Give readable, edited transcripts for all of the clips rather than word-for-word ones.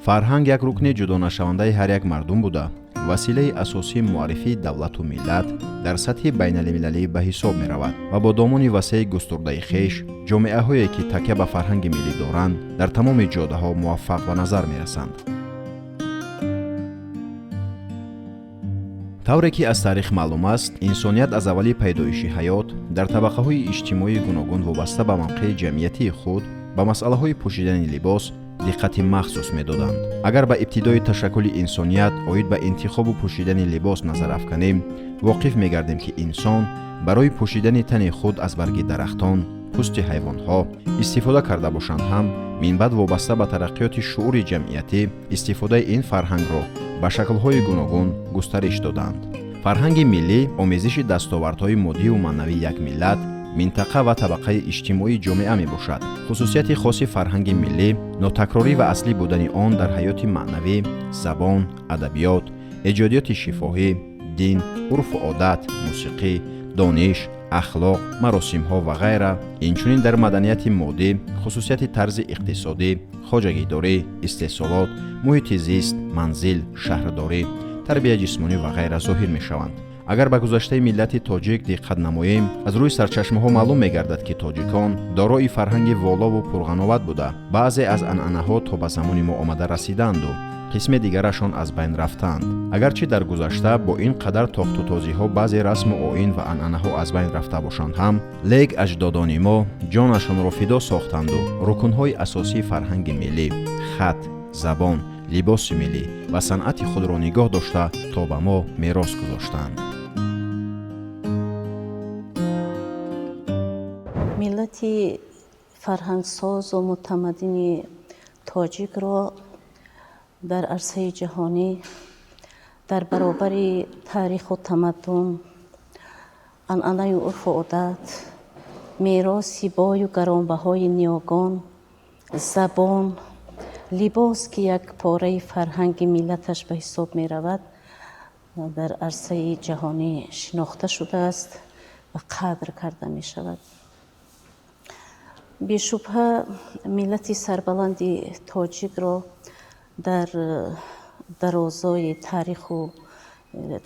фарҳанг як рукни ҷудонашавандаи ҳар як мардум буда василаи асосии муаррифии давлату миллат дар сатҳи байналмилалӣ ба ҳисоб меравад ва бо домони васеъи густурдаи хеш ҷомеаҳое ки такя ба фарҳанги миллӣ доранд дар тамоми ҷодаҳо муваффақ ба назар мерасанд. тавре ки аз таърих маълум аст, инсоният аз аввали пайдоиши ҳаёт дар табақаҳои иҷтимоии гуногун вобаста ба мавқеи ҷамъиятии худ ба масъалаҳои пӯшидани либос диққати махсус медоданд. агар ба ибтидои ташаккули инсоният оид ба интихобу пӯшидани либос назар афканем, воқиф мегардем ки инсон барои пӯшидани тани худ аз барги дарахтон, пӯсти ҳайвонҳо истифода карда бошанд ҳам минбаъд вобаста ба тараққиёти шуури ҷамъиятӣ истифодаи ин фарҳангро ба шаклҳои гуногун густариш доданд. фарҳанги миллӣ омезиши дастовардҳои моддию маънавии як миллат, минтақа ва табақаи иҷтимоии ҷомеа мебошад. хусусияти хоси фарҳанги миллӣ нотакрорӣ ва аслӣ будани он дар ҳаёти маънавӣ, забон, адабиёт, эҷодиёти шифоҳӣ, дин, урфу одат, мусиқӣ, дониш, ахлоқ, маросимҳо ва ғайра, инчунин дар маданияти моддӣ хусусияти тарзи иқтисодӣ, хоҷагидорӣ, истеҳсолот, муҳити зист, манзил, шаҳрдорӣ, тарбия ҷисмонӣ ва ғайра зоҳир мешаванд. агар ба гузаштаи миллати тоҷик диққат намоем, аз рӯи сарчашмаҳо маълум мегардад ки тоҷикон дорои фарҳанги волову пурғановат буда баъзе аз анъанаҳо то ба замони мо омада расиданду қисми дигарашон аз байн рафтаанд. агарчи дар гузашта бо ин қадар тохтутозиҳо баъзе расму оин ва анъанаҳо аз байн рафта бошанд ҳам, лек аҷдодони мо ҷонашонро фидо сохтанду рукунҳои асосии фарҳанги миллӣ, хат, забон, либоси миллӣ ва санъати худро нигоҳ дошта то ба мо мерос гузоштанд. миллати фарҳангсозу мутамаддини тоҷикро дар арсаи ҷаҳонӣ дар баробари таъриху тамаддун, анъанаю урфу одат, мероси бою гаронбаҳои ниёгон, забон, либос ки як пораи фарҳанги миллаташ ба ҳисоб меравад, дар арсаи ҷаҳонӣ шинохта шудааст ва қадр карда мешавад. бешубҳа миллати сарбаланди тоҷикро дар дарозои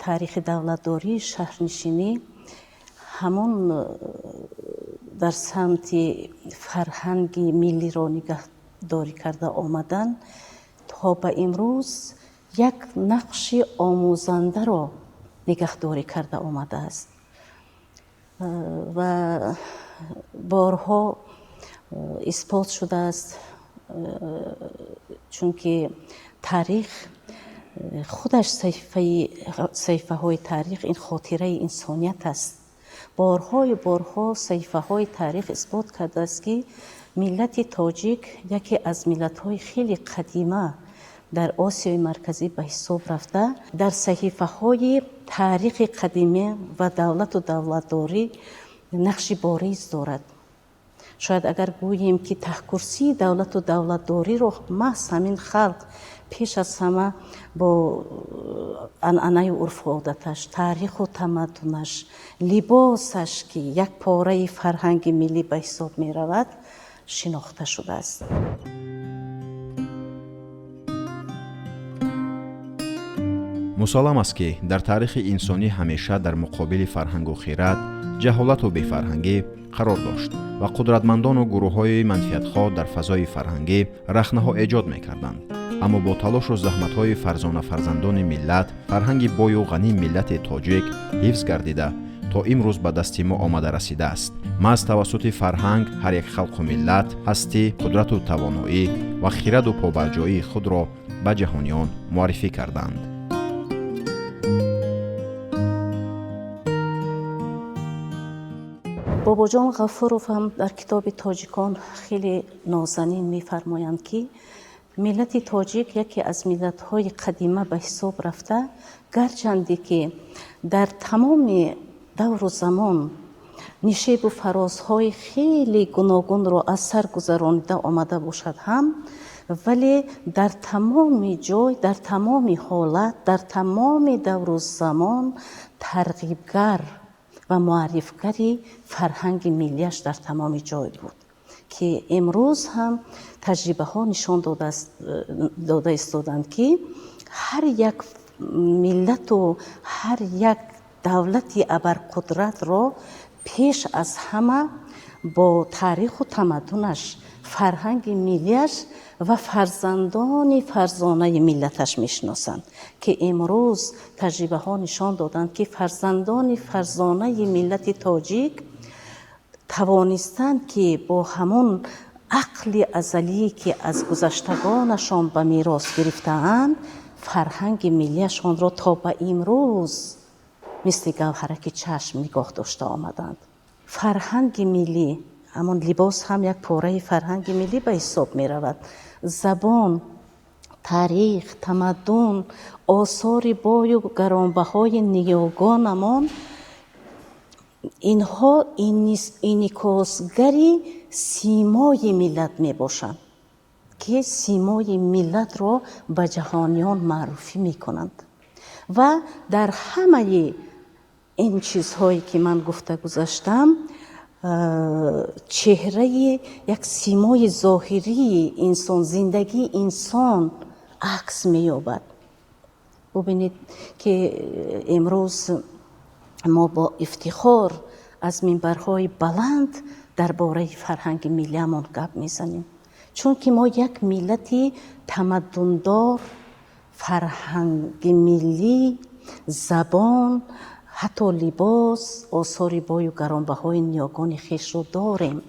таърихи давлатдории шаҳрнишинӣ ҳамон дар самти фарҳанги миллиро нигаҳдорӣ карда омадан то ба имрӯз як нақши омӯзандаро нигаҳдорӣ карда омадааст ва борҳо исбот шудааст, чунки таърих худаш саҳифаҳои таърих ин хотираи инсоният аст. борҳо саҳифаҳои таърих исбот кардааст ки миллати тоҷик яке аз миллатҳои хеле қадима дар осиёи марказӣ ба ҳисоб рафта дар саҳифаҳои таърихи қадима ва давлату давлатдорӣ нақши бориз дорад. шояд агар гӯем ки таҳкурсии давлату давлатдориро маҳз ҳамин халқ пеш аз ҳама бо анъанаю урфу одаташ, таъриху тамаддунаш, либосаш ки як пораи фарҳанги миллӣ ба ҳисоб меравад, шинохта шудааст. мусаллам аст ки дар таърихи инсонӣ ҳамеша дар муқобили фарҳангу хират, ҷаҳолату бефарҳангӣ қарор дошт ва қудратмандону гурӯҳҳои манфиатхоҳ дар фазои фарҳангӣ рахнаҳо эҷод мекарданд. аммо бо талошу заҳматҳои фарзонафарзандони миллат, фарҳанги бою ғании миллати тоҷик ҳифз гардида то имрӯз ба дасти мо омада расидааст. маҳз тавассути фарҳанг ҳар як халқу миллат ҳастӣ, қудрату тавоноӣ ва хираду побарҷоии худро ба ҷаҳониён муаррифӣ карданд. бобоҷон ғафуров ҳам дар китоби тоҷикон хеле нозанин мефармоянд ки миллати тоҷик яке аз миллатҳои қадима ба ҳисоб рафта, гарчанде ки дар тамоми давру замон нишебу фарозҳои хеле гуногунро аз сар гузаронида омада бошад ҳам, вале дар тамоми ҷой, дар тамоми ҳолат, дар тамоми давру замон тарғибгар ва муаррифгари фарҳанги миллияш дар тамоми ҷой буд. که امروز هم تجربه ها نشان داده ایستادند که هر یک ملت و هر یک دولتی ابرقدرت را پیش از همه با تاریخ و تمدنش، فرهنگ ملیش و فرزانه ملتش میشناسند که امروز تجربه ها نشان دادند که فرزانه ملت تاجیک توانستند که با همون عقل ازلی که از گذشتگانشان به میراث گرفته‌اند فرهنگ ملیشان را تا به امروز مثل گوهرک چشم نگاه داشته آمدند. فرهنگ ملی، همون لباس هم یک پاره فرهنگ ملی به حساب می رود. زبان، تاریخ، تمدن، آثار بای و گرانبهای نیاگانمان، اینها انعکاسگری سیمای ملت می باشند که سیمای ملت را به جهانیان معرفی می کنند و در همه این چیزهایی که من گفته گذاشتم چهره یک سیمای ظاهری انسان، زندگی انسان عکس می یابد. ببینید که امروز ما با افتخار از منبرهای بلند درباره فرهنگ ملیمون گپ میزنیم، چون که ما یک ملتی تمدندار، فرهنگ ملی، زبان، حتی لباس، آثار بای و گرانبهای نیاگان خویش رو داریم.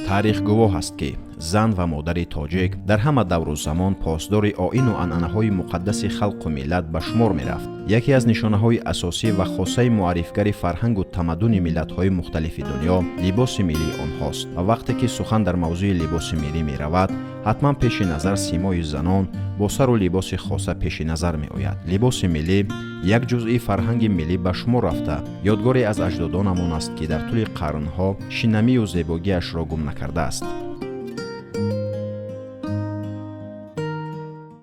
تاریخ گواه است که زن و مادر تاجیک در همه دور و زمان پاسدار آیین و عنعنه‌های مقدس خلق و ملت به شمار می‌رفت. یکی از نشانه‌های اساسی و خاصه معرفی‌گر فرهنگ و تمدن ملت‌های مختلف دنیا لباس ملی آنهاست و وقتی که سخن در موضوع لباس ملی می‌رود حتما پیش نظر سیمای زنان با سر و لباس خاصه پیش نظر می‌آید. لباس ملی یک جزئی فرهنگ ملی به شمار رفته یادگاری از اجدادانمان است که در طول قرن‌ها شینمی و زیبایی‌اش را گم نکرده است.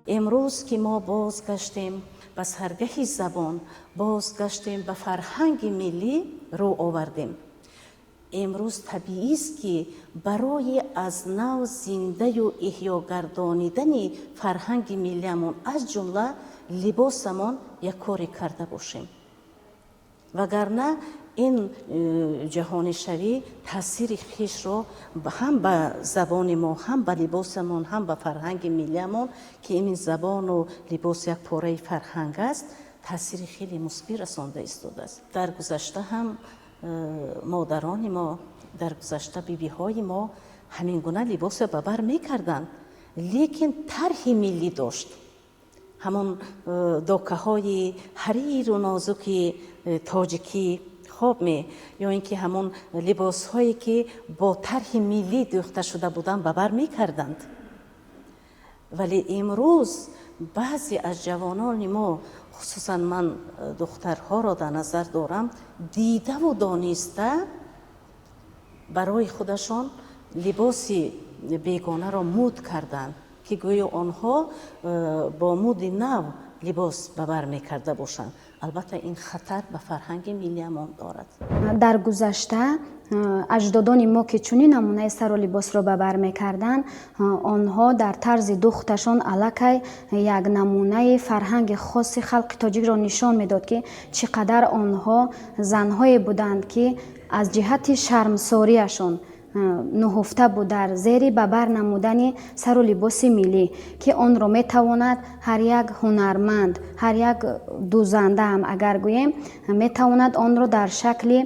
امروز که ما بازگشتیم به سرگه زبان، بازگشتیم به فرهنگ ملی رو آوردیم. امروز طبیعی است که برای از نو زنده و احیا گردانیدن فرهنگ ملیمون از جمله لباسمون یک کاری کرده باشیم، وگرنه این جهان شوی تاثیر خویش رو هم به زبان ما، هم به لباسمون، هم به فرهنگ ملیمون که این زبان و لباس یک پاره فرهنگ است تاثیر خیلی مثبت رسانده ایستاده است. در گذشته هم مادران ما، در گذشته بیبی‌های ما همین گونه لباس به بر می‌کردند، لیکن طرح ملی داشت. همون داکه های حریر و نازک تاجیکی خواب می، یا اینکه همون لباس هایی که با طرح ملی دوخته شده بودن به بر می کردند. ولی امروز بعضی از جوانان ما، خصوصا من دخترها را در نظر دارم، دیده و دانسته برای خودشان لباس بیگانه را مود کردند که گویا آنها با مود نو لباس به بر می‌کرده باشند. البته این خطر به فرهنگ ملی‌مان دارد. در گذشته اجدادان ما که چنین نمونه سر و لباس را به بر می‌کردند، آنها در طرز دوختشان الکی یک نمونه فرهنگ خاص خلق تاجیک را نشان می‌داد که چقدر آنها زن‌هایی بودند که از جهت شرمساریشان نهفته بود در زیر به بر نمودن سر و لباس ملی که آن را می تواند هر یک هنرمند، هر یک دوزنده هم اگر گوییم می تواند آن را در شکل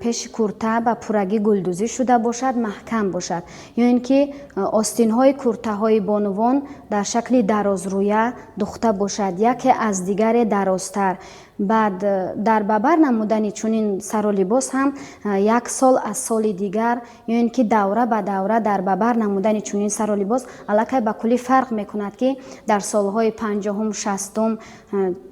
پیش کرته به پورگی گلدوزی شده باشد، محکم باشد، یا اینکه آستین های کرته های بانوان در شکل دراز رویه دوخته باشد، یکی از دیگر درازتر. بعد در ببر نمودن چنین سر و لباس هم یک سال از سال دیگر، یا اینکه دوره به دوره در ببر نمودن چنین سر و لباس الکی به کلی فرق میکند که در سالهای 50م 60م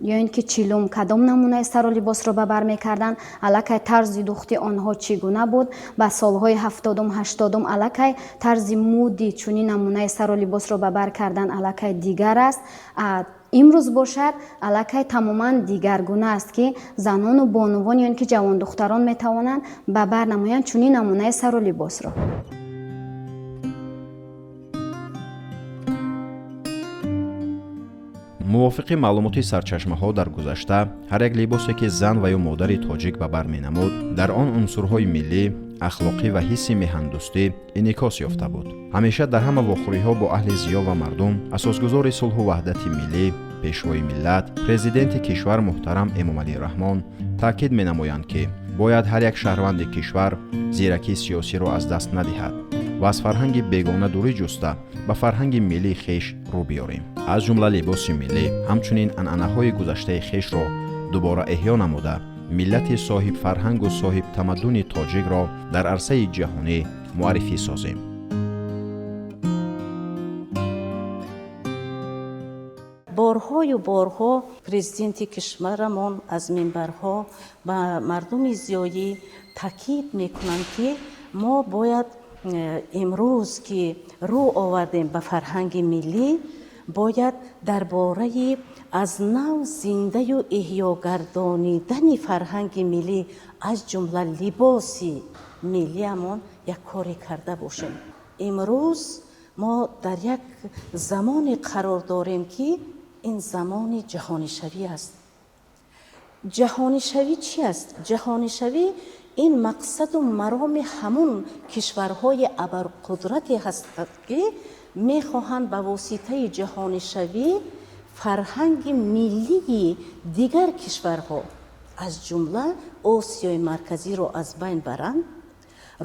یا اینکه 40م کدام نمونه سر و لباس را ببر میکردن، الکی طرز دوختی آنها چگونه بود. با سالهای 70م 80م الکی طرز مودی چنین نمونه سر و لباس را ببر کردن الکی دیگر است. имрӯз бошад аллакай тамоман дигаргуна аст ки занону бонувон ё ин ки ҷавондухтарон метавонанд ба бар намоянд чунин намунаи сару либосро. мувофиқи маълумоти сарчашмаҳо дар гузашта ҳар як либосе ки зан ва ё модари тоҷик ба бар менамуд дар он унсурҳои миллӣ, ахлоқӣ ва ҳисси меҳандӯстӣ инъикос ёфта буд. ҳамеша дар ҳама вохӯриҳо бо аҳли зиё ва мардум асосгузори сулҳу ваҳдати миллӣ, пешвои миллат, президенти кишвар муҳтарам Эмомалӣ Раҳмон таъкид менамоянд ки бояд ҳар як шаҳрванди кишвар зиракии сиёсиро аз даст надиҳад ва аз фарҳанги бегона дурӣ ҷуста ба фарҳанги миллии хеш рӯ биёрем. аз ҷумла либоси миллӣ ҳамчунин анъанаҳои гузаштаи хешро дубора эҳё намуда, миллати соҳиб фарҳангу соҳиб тамаддуни тоҷикро дар арсаи ҷаҳонӣ муаррифӣ созем. борҳою борҳо президенти кишварамон аз минбарҳо ба мардуми зиёӣ таъкид мекунанд ки мо бояд имрӯз ки рӯ овардем ба фарҳанги миллӣ, бояд дар бораи аз нав зиндаю эҳёгардонидани фарҳанги миллӣ аз ҷумла либоси миллиамон як коре карда бошем. имрӯз мо дар як замоне қарор дорем ки ин замони ҷаҳонишавӣ аст. ҷаҳонишавӣ чӣ аст? ҷаҳонишавӣ ин мақсаду мароми ҳамун кишварҳои абарқудрате ҳастад ки мехоҳанд ба воситаи ҷаҳонишавӣ фарҳанги миллии дигар кишварҳо аз ҷумла Осиёи марказиро аз байн баранд,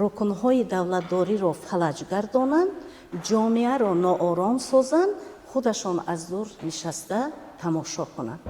рукнҳои давлатдориро фалаҷ гардонанд, ҷомеаро ноором созанд, худашон аз дур нишаста тамошо кунанд.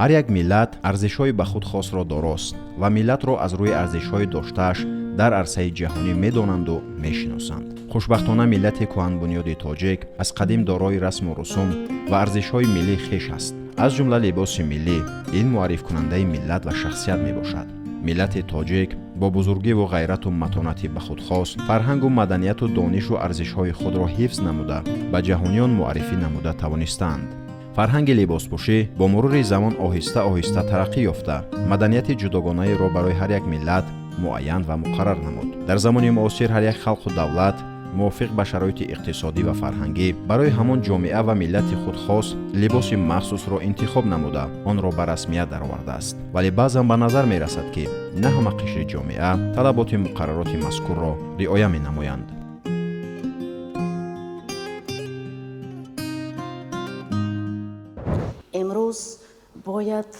ҳар як миллат арзишҳои ба худ хосро дорост ва миллатро аз рӯи арзишҳои доштааш дар арсаи ҷаҳонӣ медонанду мешиносанд. хушбахтона миллати кӯҳанбунёди тоҷик аз қадим дорои расму русум ва арзишҳои миллии хеш аст. аз ҷумла либоси миллӣ ин муаррифкунандаи миллат ва шахсият мебошад. миллати тоҷик бо бузургиву ғайрату матонати ба худ хос фарҳангу маданияту донишу арзишҳои худро ҳифз намуда ба ҷаҳониён муаррифӣ намуда тавонистаанд. фарҳанги либоспӯшӣ бо мурури замон оҳиста оҳиста тараққӣ ёфта, маданияти ҷудогонаеро барои ҳар як миллат муайян ва муқаррар намуд. дар замони муосир ҳар як халқу давлат мувофиқ ба шароити иқтисодӣ ва фарҳангӣ барои ҳамон ҷомеа ва миллати худ хос либоси махсусро интихоб намуда онро ба расмият даровардааст. вале баъзан ба назар мерасад ки на ҳама қишри ҷомеа талаботи муқаррароти мазкурро риоя менамоянд. имрӯз бояд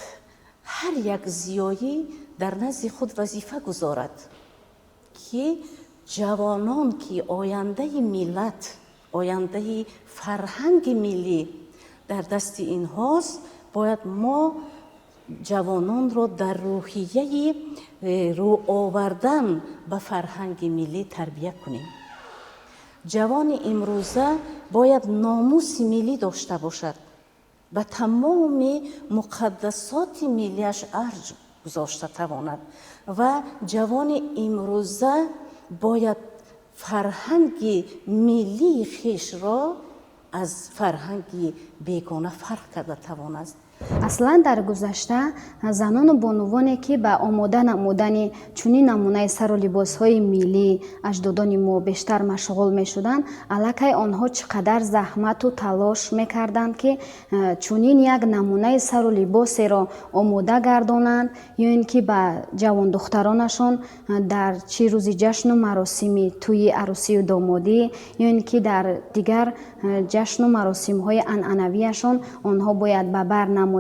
ҳар як зиёӣ дар назди худ вазифа гузорад ки ҷавонон ки ояндаи миллат, ояндаи фарҳанги миллӣ дар дасти инҳост, бояд мо ҷавононро дар рӯҳияи рӯ овардан ба фарҳанги миллӣ тарбия кунем. ҷавони имрӯза бояд номуси миллӣ дошта бошад, ба тамоми муқаддасоти миллияш арҷ гузошта тавонад ва ҷавони имрӯза бояд фарҳанги миллии хешро аз фарҳанги бегона фарқ карда тавонад. аслан дар гузашта занону бонувоне ки ба омода намудани чунин намунаи сару либосҳои миллӣ аҷдодони мо бештар машғул мешуданд, аллакай онҳо чӣ қадар заҳмату талош мекарданд ки чунин як намунаи сару либосеро омода гардонанд, ё ин ки ба ҷавондухтаронашон дар чӣ рӯзи ҷашну маросими тӯи арӯсию домодӣ, ё ин ки дар дигар ҷашну маросимҳои анъанавияшон онҳо бояд ба бар намоянд.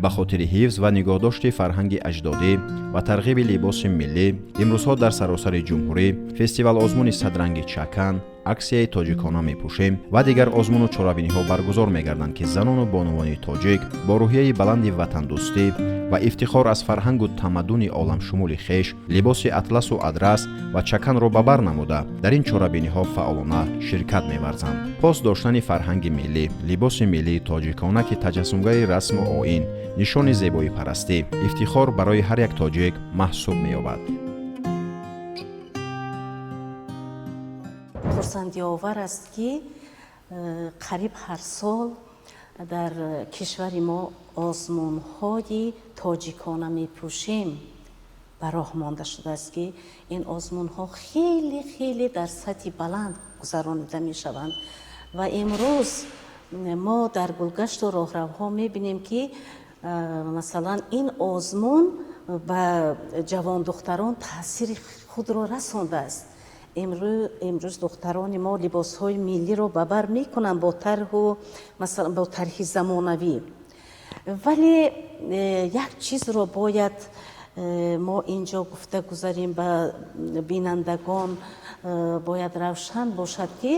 ба хотири ҳифз ва нигоҳдошти фарҳанги аҷдодӣ ва тарғиби либоси миллӣ имрӯзҳо дар саросари ҷумҳурӣ фестивалозмуни садранги чакан аксияи тоҷикона мепӯшем ва дигар озмуну чорабиниҳо баргузор мегарданд, ки занону бонувони тоҷик бо рӯҳияи баланди ватандӯстӣ ва ифтихор аз фарҳангу тамаддуни оламшумули хеш либоси атласу адрас ва чаканро ба бар намуда дар ин чорабиниҳо фаъолона ширкат меварзанд. пос доштани фарҳанги миллӣ, либоси миллии тоҷикона ки таҷассумгари расму оин, нишони зебоипарастӣ, ифтихор барои ҳар як тоҷик маҳсуб меёбад. хурсандиовар аст ки қариб ҳар сол дар кишвари мо озмунҳои тоҷикона мепӯшем ба роҳ монда шудааст, ки ин озмунҳо хеле дар сатҳи баланд гузаронида мешаванд ва имрӯз мо дар гулгашту роҳравҳо мебинем, ки масалан ин озмун ба ҷавондухтарон таъсири худро расондааст. имрӯз духтарони мо либосҳои миллиро ба бар мекунанд бо тарҳи замонавӣ. вале як чизро бояд мо инҷо гуфта гузарем, ба бинандагон бояд равшан бошад, ки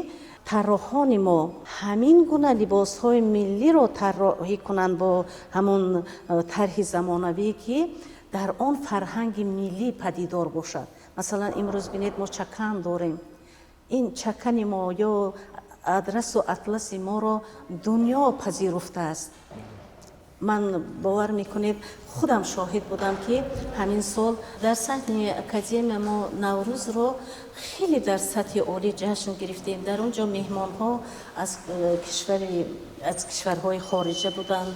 тарроҳони мо ҳамин гуна либосҳои миллиро тарроҳӣ кунанд бо ҳамон тарҳи замонавӣ, ки дар он фарҳанги миллӣ падидор бошад. масалан имрӯз бинед мо чакан дорем. ин чакани мо ё адрасу атласи моро дунё пазируфтааст. ман бовар мекунед, худам шоҳид будам, ки ҳамин сол дар саҳни академия мо наврӯзро хеле дар сатҳи олӣ ҷашн гирифтем. дар он ҷо меҳмонҳо аз кишварҳои хориҷа буданд.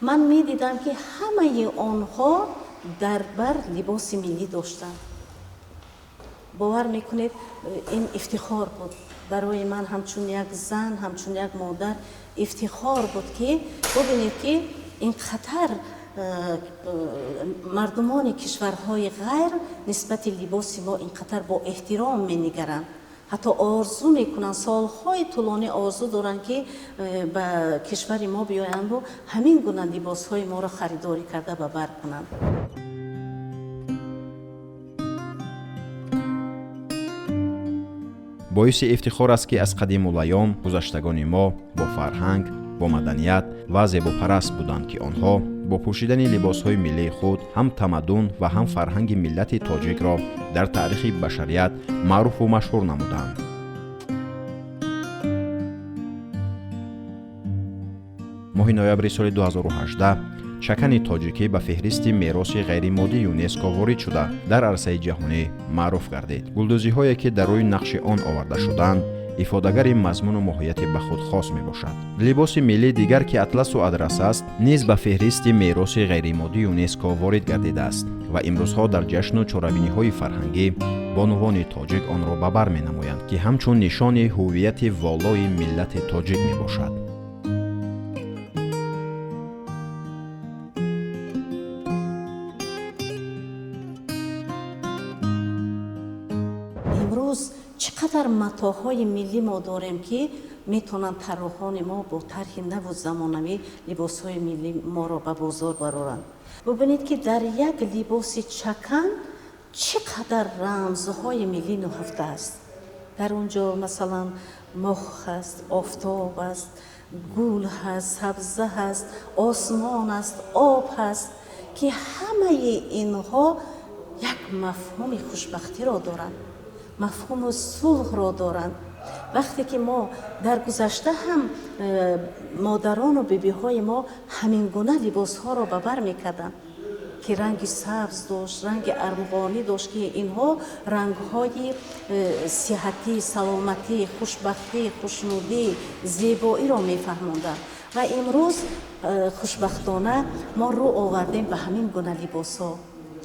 ман медидам, ки ҳамаи онҳо дар бар либоси миллӣ доштанд. бовар мекунед, ин ифтихор буд барои ман, ҳамчун як зан, ҳамчун як модар ифтихор буд, ки бубинед, ки ин қатар мардумони кишварҳои ғайр нисбати либоси мо ин қатар бо эҳтиром менигаранд. ҳатто орзу мекунанд, солҳои тӯлонӣ орзу доранд, ки ба кишвари мо биёянду ҳамин гуна либосҳои моро харидорӣ карда ба бар кунанд. боиси ифтихор аст, ки аз қадимулаём гузаштагони мо бо фарҳанг, бо маданият ва зебопараст буданд, ки онҳо бо пӯшидани либосҳои миллии худ ҳам тамаддун ва ҳам фарҳанги миллати тоҷикро дар таърихи башарият маъруфу машҳур намуданд. моҳи ноябри соли 2018 чакани тоҷикӣ ба феҳристи мероси ғайримодди ЮНЕСКО ворид шуда дар арсаи ҷаҳонӣ маъруф гардид. гулдӯзиҳое, ки дар рӯи нақши он оварда шуданд, ифодагари мазмуну моҳияти ба худ хос мебошад. либоси миллӣ дигар, ки атласу адрас аст, низ ба феҳристи мероси ғайримодди ЮНЕСКО ворид гардидааст ва имрӯзҳо дар ҷашну чорабиниҳои фарҳангӣ бонувони тоҷик онро ба бар менамоянд, ки ҳамчун нишони ҳуввияти волои миллати тоҷик мебошад. чӣ қадар матоъҳои миллӣ мо дорем, ки метавонанд тарроҳони мо бо тарҳи наву замонавӣ либосҳои миллӣ моро ба бозор бароранд. бубинед, ки дар як либоси чакан чӣ қадар рамзҳои миллӣ ноҳафтааст. дар он ҷо масалан моҳ ҳаст, офтоб аст, гул ҳаст, сабза ҳаст, осмон аст, об ҳаст, ки ҳамаи инҳо як мафҳуми хушбахтиро доранд, мафҳуми сулҳро доранд. вақте ки мо дар гузашта ҳам модарону бибиҳои мо ҳамин гуна либосҳоро ба бар мекарданд, ки ранги сабз дошт, ранги армғонӣ дошт, ки инҳо рангҳои сиҳатӣ, саломатӣ, хушбахтӣ, хушнудӣ, зебоиро мефаҳмонданд. ва имрӯз хушбахтона мо рӯ овардем ба ҳамин гуна либосҳо.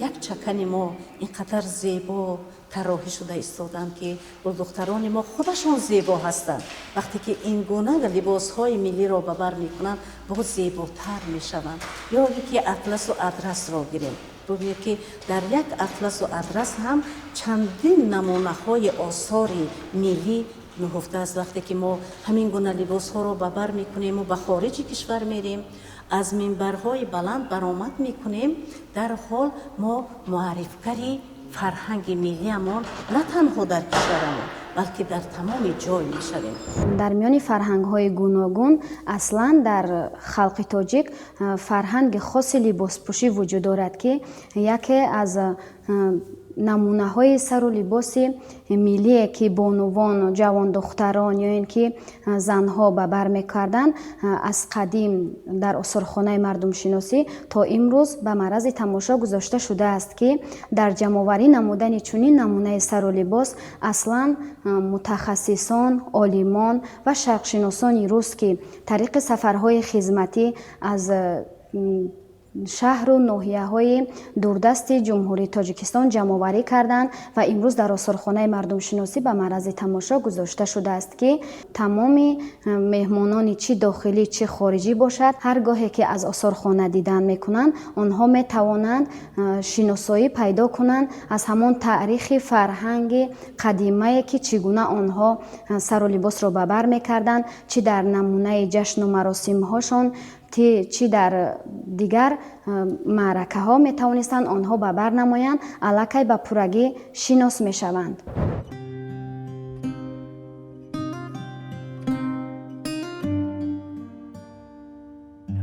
як чакани мо ин қадар зебо тарроҳӣ шуда истоданд, ки духтарони мо худашон зебо ҳастанд. вақте ки ин гуна либосҳои миллиро ба бар мекунанд, боз зеботар мешаванд. ё яки атласу адрасро гирем, бубинед, ки дар як атласу адрас ҳам чандин намунаҳои осори миллӣ ноҳуфтааст. вақте ки мо ҳамин гуна либосҳоро ба бар мекунему ба хориҷи кишвар мерем, аз минбарҳои баланд баромад мекунем, дар ҳол мо муаррифгари фарҳанги миллиамон на танҳо дар кишварамон, балки дар тамоми ҷой мешавем. дар миёни фарҳангҳои гуногун аслан дар халқи тоҷик фарҳанги хоси либоспӯшӣ вуҷуд дорад ки яке аз намунаҳои сару либоси миллие ки бонувон ҷавондухтарон ё ин ки занҳо ба бар мекарданд аз қадим дар осорхонаи мардумшиносӣ то имрӯз ба маърази тамошо гузошта шудааст ки дар ҷамъоварӣ намудани чунин намунаи сару либос аслан мутахассисон, олимон ва шарқшиносони рус ки тариқи сафарҳои хизматӣ аз шаҳру ноҳияҳои дурдасти ҷумҳурии Тоҷикистон ҷамъоварӣ карданд ва имрӯз дар осорхонаи мардумшиносӣ ба маърази тамошо гузошта шудааст ки тамоми меҳмонони чӣ дохилӣ чӣ хориҷӣ бошад, ҳар гоҳе ки аз осорхона дидан мекунанд, онҳо метавонанд шиносоӣ пайдо кунанд аз ҳамон таърихи фарҳанги қадимае ки чӣ гуна онҳо сару либосро ба бар мекарданд, чӣ дар намунаи ҷашну маросимҳошон, чӣ дар дигар маъракаҳо метавонистанд онҳо ба бар намоянд, аллакай ба пуррагӣ шинос мешаванд.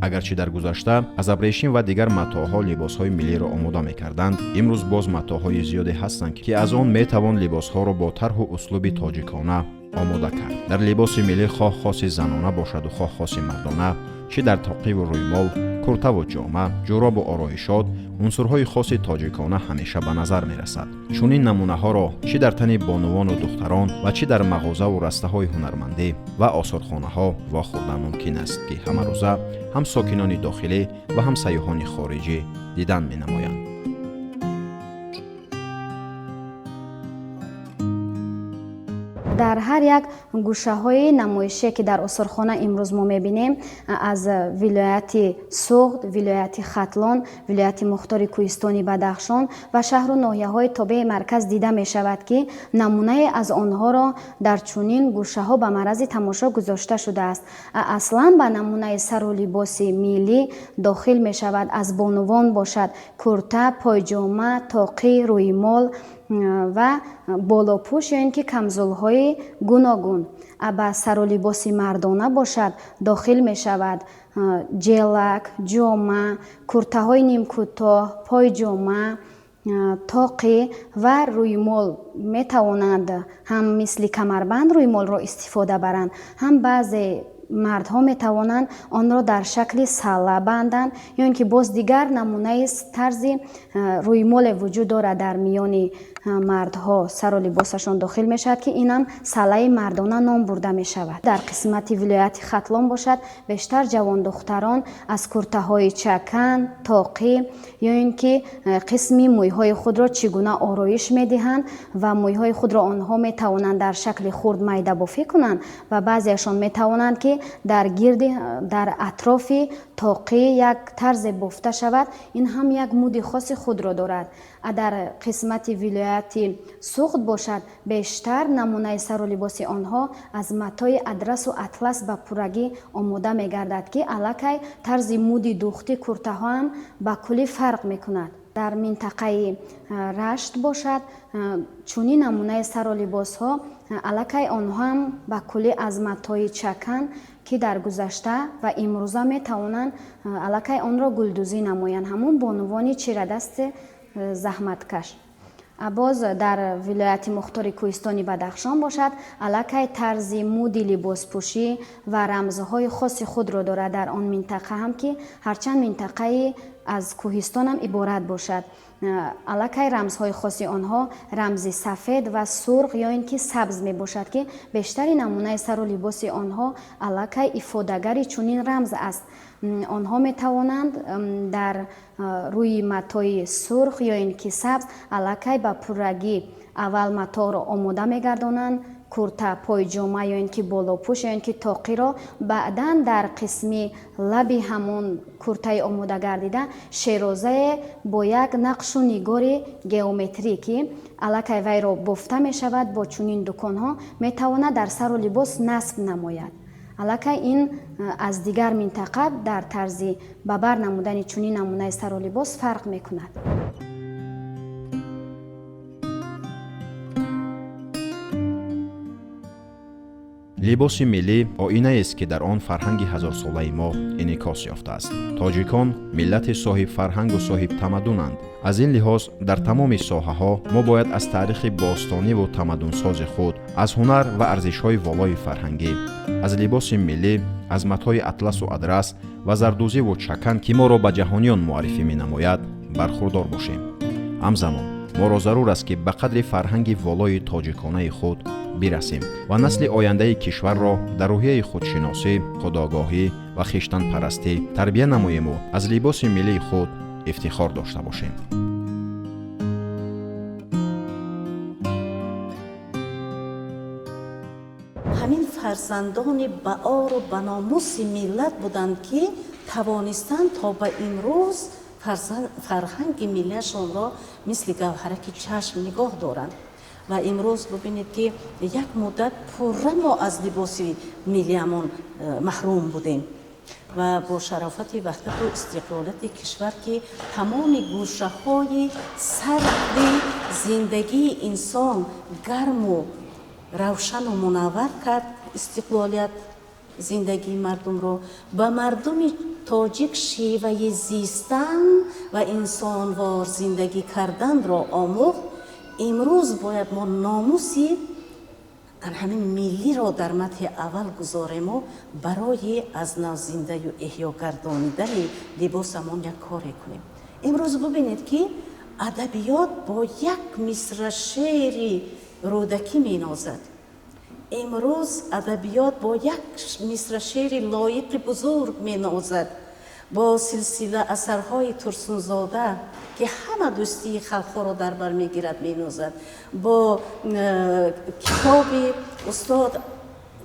агарчи дар гузашта аз абрешим ва дигар матоъҳо либосҳои миллиро омода мекарданд, имрӯз боз матоъҳои зиёде ҳастанд ки аз он метавон либосҳоро бо тарҳу услуби тоҷикона омода кард. дар либоси миллӣ хоҳ хоси занона бошаду хоҳ хоси мардона, чӣ дар тоқиву рӯймол, куртаву ҷома, ҷуробу ороишот, унсурҳои хоси тоҷикона ҳамеша ба назар мерасад. чунин намунаҳоро чӣ дар тани бонувону духтарон ва чӣ дар мағозаву растаҳои ҳунармандӣ ва осорхонаҳо вохӯрдан мумкин аст ки ҳамарӯза ҳам сокинони дохилӣ ва ҳам сайёҳони хориҷӣ дидан менамоянд. дар ҳар як гӯшаҳои намоишие ки дар осорхона имрӯз мо мебинем, аз вилояти суғд, вилояти хатлон, вилояти мухтори кӯҳистони бадахшон ва шаҳру ноҳияҳои тобеи марказ дида мешавад ки намунае аз онҳоро дар чунин гӯшаҳо ба маърази тамошо гузошта шудааст. аслан ба намунаи сару либоси миллӣ дохил мешавад аз бонувон бошад курта, пойҷома, тоқӣ, рӯймол ва болопӯш ё ин ки камзулҳои гуногун. ба сару либоси мардона бошад дохил мешавад ҷелак, ҷома, куртаҳои нимкӯтоҳ, пойҷома, тоқӣ ва рӯймол метавонанд ҳам мисли камарбанд рӯймолро истифода баранд, ҳам баъзе мардҳо метавонанд онро дар шакли сала банданд ё ин ки боз дигар намунаи тарзи рӯймоле вуҷуд дорад дар миёни мардҳо сару либосашон дохил мешавад ки инам салаи мардона ном бурда мешавад. дар қисмати вилояти хатлон бошад бештар ҷавондухтарон аз куртаҳои чакан, тоқӣ ё ин ки қисми мӯйҳои худро чӣ гуна ороиш медиҳанд ва мӯйҳои худро онҳо метавонанд дар шакли хурд майдабофӣ кунанд ва баъзеашон метавонанд ки дар атрофи тоқӣ як тарзе бофта шавад. ин ҳам як муди хоси худро дорад. дар қисмати вилояти суғд бошад бештар намунаи сару либоси онҳо аз матои адрасу атлас ба пуррагӣ омода мегардад ки аллакай тарзи муди духти куртаҳо ҳам ба куллӣ фарқ мекунад. дар минтақаи рашт бошад чунин намунаи сару либосҳо аллакай онҳо ҳам ба куллӣ аз матои чакан ки дар гузашта ва имрӯза метавонанд аллакай онро гулдӯзӣ намоянд, ҳамун бонувони чирадасти заҳматкаш. боз дар вилояти мухтори кӯҳистони бадахшон бошад аллакай тарзи муди либоспӯшӣ ва рамзҳои хоси худро дорад дар он минтақа ҳам ки ҳарчанд минтақаи аз кӯҳистон ҳам иборат бошад. аллакай рамзҳои хоси онҳо рамзи сафед ва сурх ё ин ки сабз мебошад ки бештари намунаи сару либоси онҳо аллакай ифодагари чунин рамз аст. онҳо метавонанд дар рӯи матои сурх ё ин ки сабз аллакай ба пуррагӣ аввал матоъро омода мегардонанд, курта, пойҷома ё ин ки болопӯш ё ин ки тоқиро баъдан дар қисми лаби ҳамон куртаи омода гардида шерозае бо як нақшу нигори геометрӣ ки аллакай вайро бофта мешавад бо чунин дуконҳо метавонад дар сару либос насб намояд. аллакай ин аз дигар минтақа дар тарзи ба бар намудани чунин намунаи сару либос фарқ мекунад. لباس ملی آینه است که در آن فرهنگ هزار ساله ما انعکاس یافته است. تاجیکان ملت صاحب فرهنگ و صاحب تمدنند. از این لحاظ در تمام ساحه‌ها ما باید از تاریخ باستانی و تمدن‌ساز خود، از هنر و ارزش‌های والای فرهنگی، از لباس ملی، از متاع اطلس و ادرس و زردوزی و چکن که ما را به جهانیان معرفی می‌نماید برخوردار باشیم. همزمان ما را ضرور است که به قدر فرهنگ والای تاجیکانه خود برسیم و نسل آینده کشور را در روحیه خودشناسی، خودآگاهی و خویشتن پرستی تربیت نماییم و از لباس ملی خود افتخار داشته باشیم. همین فرزندان بهار و بناموس ملت بودند که توانستند تا به امروز فرهنگ ملیشان را مثل گوهرک چشم نگاه دارند. و امروز ببینید که یک مدت پره ما از لباس ملیمون محروم بودیم و با شرافت وحدت و استقلالت کشور که تمام گوشه های سرد زندگی انسان گرم و روشن و منور کرد. استقلالیت زندگی مردم رو به مردم تاجیک شیوه زیستن و انسانوار زندگی کردن را آموخت. امروز باید ما ناموسی همین ملی را در متح اول گذاریم و برای از نو زنده و احیا گردانیدن لباسمون یک کاری کنیم. امروز ببینید که ادبیات با یک مصرع شعر رودکی می نازد. امروز ادبیات با یک مصرع شعر لایق بزرگ می نازد. با سلسله اثرهای ترسونزاده که همه دوستی خلق را در بر میگیرد می نازد. با کتاب استاد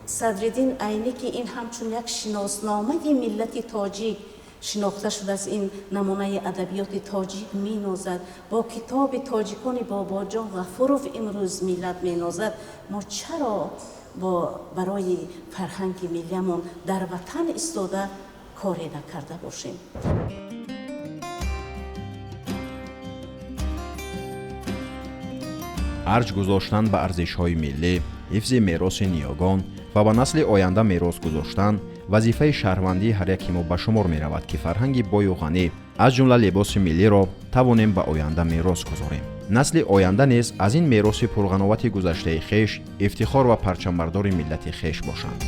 صدرالدین عینی که این همچون یک شناسنامه ملت تاجیک شناخته شده از این نمونه ادبیات تاجیک می نازد. با کتاب تاجیکان باباجان غفوروف امروز ملت می نازد. ما چرا برای فرهنگ ملیمون در وطن استاده کاری نکرده باشیم؟ ارج گذاشتن به ارزش‌های ملی، حفظ میراث نیاگان و به نسل آینده میراث گذاشتن وظیفه شهروندی هر یک ما به شمار می رود که فرهنگ بای و غنی از جمله لباس ملی را توانیم به آینده میراث گذاریم. نسل آینده نیز از این میراث پرغناوت گذشته خویش افتخار و پرچمبردار ملت خویش باشند.